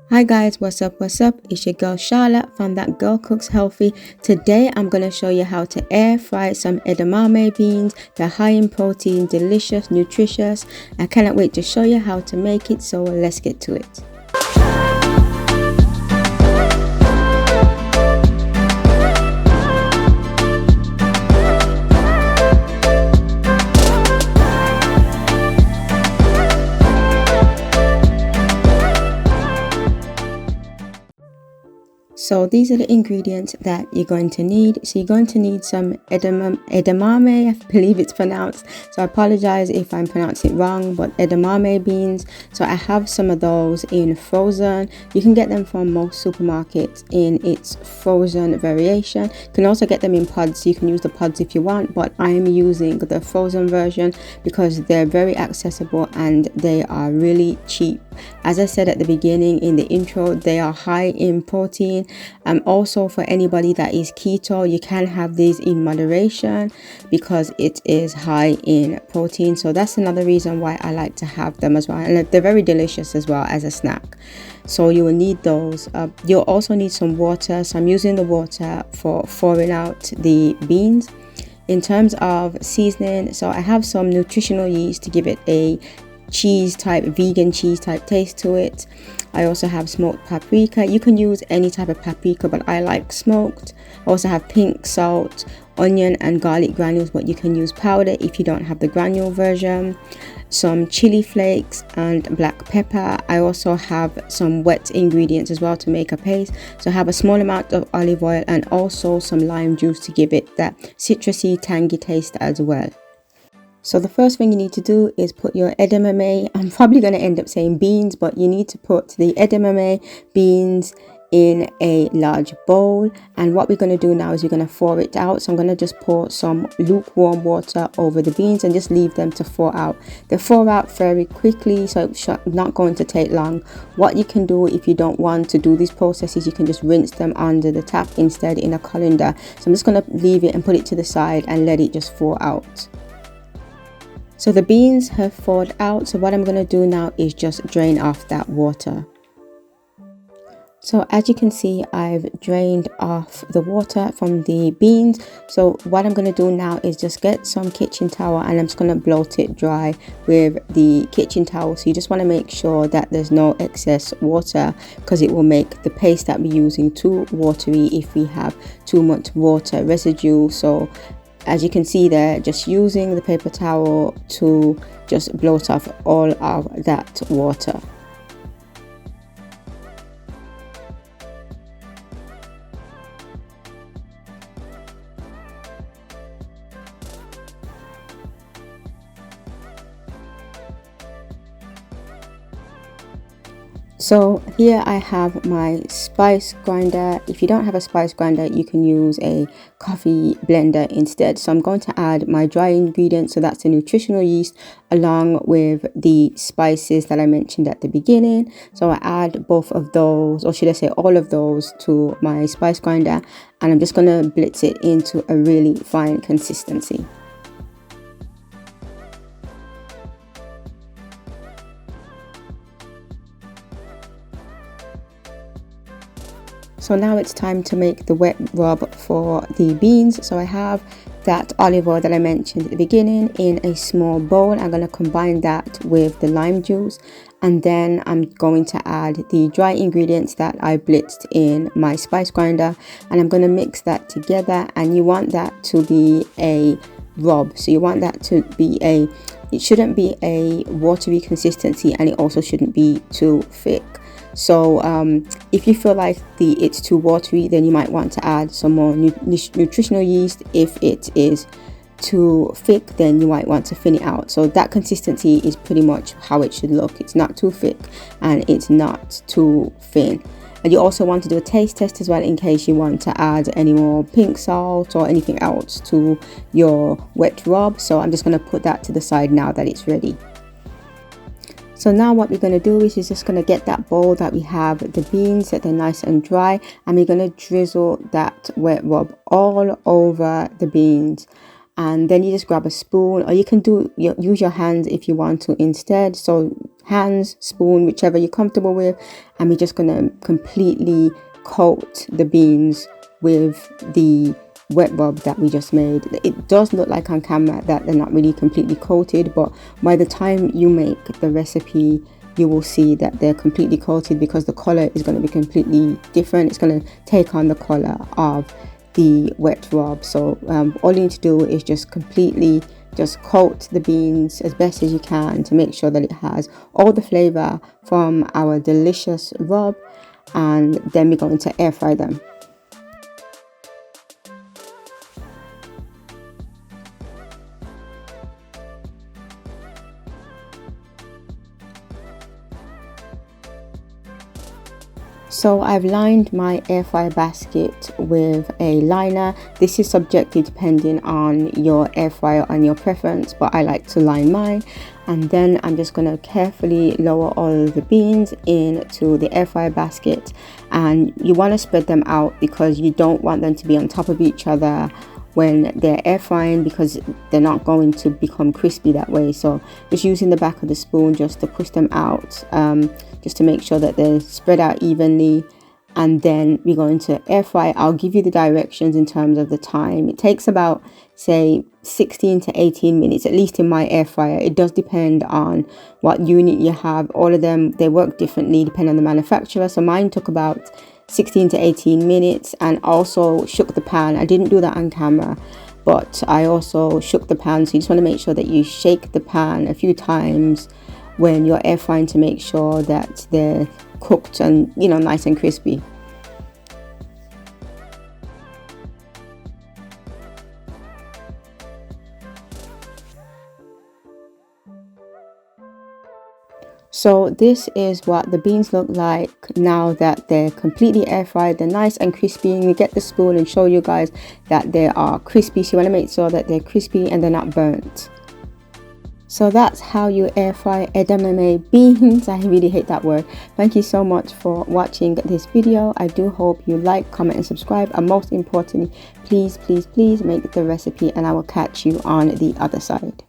Hi guys, what's up? It's your girl Charla from That Girl Cooks Healthy. Today I'm going to show you how to air fry some edamame beans. They're high in protein, delicious, nutritious. I cannot wait to show you how to make it, so let's get to it. So these are the ingredients that you're going to need. So you're going to need some edamame, I believe it's pronounced. So I apologize if I'm pronouncing it wrong, but edamame beans. So I have some of those in frozen. You can get them from most supermarkets in its frozen variation. You can also get them in pods. You can use the pods if you want, but I'm using the frozen version because they're very accessible and they are really cheap. As I said at the beginning in the intro, they are high in protein. Also for anybody that is keto, you can have these in moderation because it is high in protein. So that's another reason why I like to have them as well, and they're very delicious as well as a snack. So you will need those. You'll also need some water. So I'm using the water for thawing out the beans. In terms of seasoning, so I have some nutritional yeast to give it a vegan cheese type taste to it. I also have smoked paprika. You can use any type of paprika, but I like smoked. I also have pink salt, onion and garlic granules, but you can use powder if you don't have the granule version. Some chili flakes and black pepper. I also have some wet ingredients as well to make a paste. So I have a small amount of olive oil and also some lime juice to give it that citrusy, tangy taste as well. So the first thing you need to do is put your edamame, I'm probably going to end up saying beans, but you need to put the edamame beans in a large bowl. And what we're going to do now is we're going to thaw it out. So I'm going to just pour some lukewarm water over the beans and just leave them to thaw out. They thaw out very quickly, so it's not going to take long. What you can do if you don't want to do these processes, you can just rinse them under the tap instead in a colander. So I'm just going to leave it and put it to the side and let it just thaw out. So the beans have thawed out, so what I'm going to do now is just drain off that water. So as you can see, I've drained off the water from the beans. So what I'm going to do now is just get some kitchen towel and I'm just going to blot it dry with the kitchen towel. So you just want to make sure that there's no excess water because it will make the paste that we're using too watery if we have too much water residue. So as you can see there, just using the paper towel to just blot off all of that water. So here I have my spice grinder. If you don't have a spice grinder, you can use a coffee blender instead. So I'm going to add my dry ingredients, so that's the nutritional yeast, along with the spices that I mentioned at the beginning. So I add both of those, or should I say all of those, to my spice grinder, and I'm just going to blitz it into a really fine consistency. So now it's time to make the wet rub for the beans. So I have that olive oil that I mentioned at the beginning in a small bowl. I'm going to combine that with the lime juice, and then I'm going to add the dry ingredients that I blitzed in my spice grinder, and I'm going to mix that together. And you want that to be a rub, so you want that to be it shouldn't be a watery consistency, and it also shouldn't be too thick. So if you feel like it's too watery, then you might want to add some more nutritional yeast. If it is too thick, then you might want to thin it out. So that consistency is pretty much how it should look. It's not too thick and it's not too thin. And you also want to do a taste test as well in case you want to add any more pink salt or anything else to your wet rub. So I'm just going to put that to the side now that it's ready. So now what we're going to do is just going to get that bowl that we have the beans, that they're nice and dry, and we're going to drizzle that wet rub all over the beans. And then you just grab a spoon, or you can use your hands if you want to instead. So hands, spoon, whichever you're comfortable with, and we're just going to completely coat the beans with the wet rub that we just made. It does look like on camera that they're not really completely coated, but by the time you make the recipe, you will see that they're completely coated, because the color is going to be completely different. It's going to take on the color of the wet rub. So all you need to do is just completely just coat the beans as best as you can to make sure that it has all the flavor from our delicious rub, and then we're going to air fry them. So I've lined my air fry basket with a liner. This is subjective depending on your air fryer and your preference, but I like to line mine. And then I'm just going to carefully lower all of the beans into the air fryer basket, and you want to spread them out because you don't want them to be on top of each other when they're air frying, because they're not going to become crispy that way. So just using the back of the spoon just to push them out, just to make sure that they're spread out evenly. And then we're going to air fry. I'll give you the directions in terms of the time. It takes about, say, 16 to 18 minutes, at least in my air fryer. It does depend on what unit you have. All of them, they work differently depending on the manufacturer. So mine took about 16 to 18 minutes, and also shook the pan. I didn't do that on camera, but I also shook the pan. So you just want to make sure that you shake the pan a few times when you're air frying to make sure that they're cooked and, you know, nice and crispy. So this is what the beans look like now that they're completely air fried. They're nice and crispy, and we get the spoon and show you guys that they are crispy. So you want to make sure that they're crispy and they're not burnt. So that's how you air fry edamame beans. I really hate that word. Thank you so much for watching this video. I do hope you like, comment and subscribe, and most importantly, please make the recipe, and I will catch you on the other side.